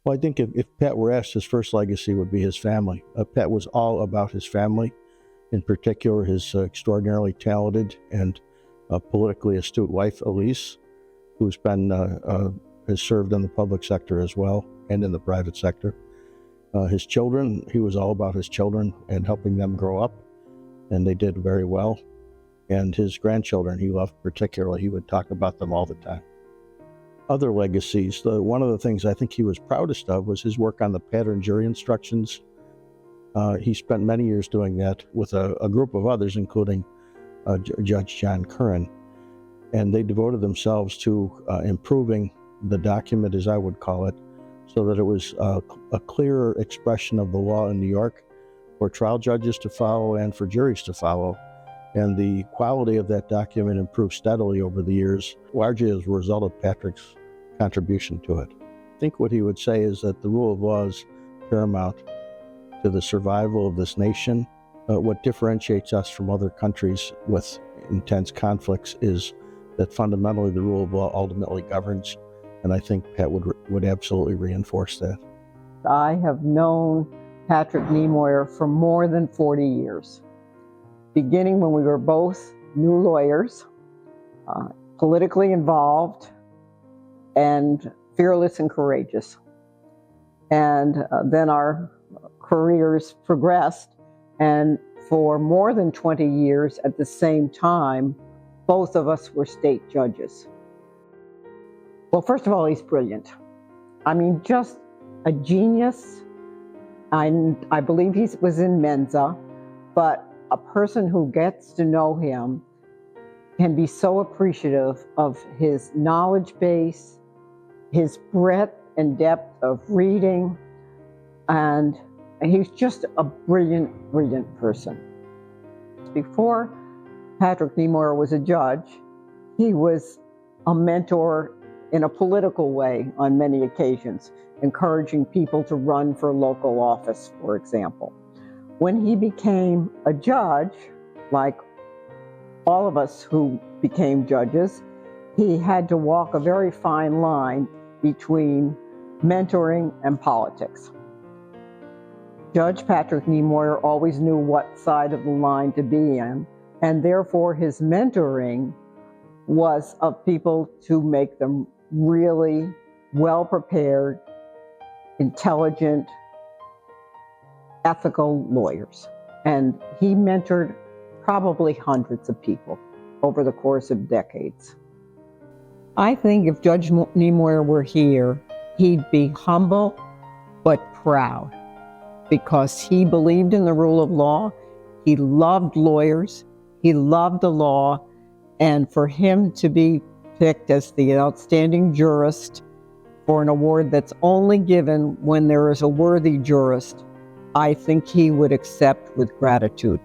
Well, I think if Pat were asked, his first legacy would be his family. Pat was all about his family, in particular his extraordinarily talented and politically astute wife, Elise, who's been has served in the public sector as well and in the private sector. His children, he was all about his children and helping them grow up, and they did very well. And his grandchildren, he loved particularly. He would talk about them all the time. Other legacies, one of the things I think he was proudest of was his work on the pattern jury instructions. He spent many years doing that with a group of others, including Judge John Curran, and they devoted themselves to improving the document, as I would call it, so that it was a clearer expression of the law in New York for trial judges to follow and for juries to follow. And the quality of that document improved steadily over the years, largely as a result of Patrick's contribution to it. I think what he would say is that the rule of law is paramount to the survival of this nation. What differentiates us from other countries with intense conflicts is that fundamentally the rule of law ultimately governs, and I think Pat would absolutely reinforce that. I have known Patrick NeMoyer for more than 40 years, beginning when we were both new lawyers, politically involved, and fearless and courageous. And then our careers progressed, and for more than 20 years at the same time, both of us were state judges. Well, first of all, he's brilliant. I mean, just a genius. I believe he was in Mensa, but a person who gets to know him can be so appreciative of his knowledge base, his breadth and depth of reading, and he's just a brilliant, brilliant person. Before Patrick NeMoyer was a judge, he was a mentor in a political way on many occasions, encouraging people to run for local office, for example. When he became a judge, like all of us who became judges, he had to walk a very fine line between mentoring and politics. Judge Patrick NeMoyer always knew what side of the line to be in, and therefore his mentoring was of people to make them really well-prepared, intelligent, ethical lawyers. And he mentored probably hundreds of people over the course of decades. I think if Judge NeMoyer were here, he'd be humble but proud, because he believed in the rule of law, he loved lawyers, he loved the law, and for him to be picked as the outstanding jurist for an award that's only given when there is a worthy jurist, I think he would accept with gratitude.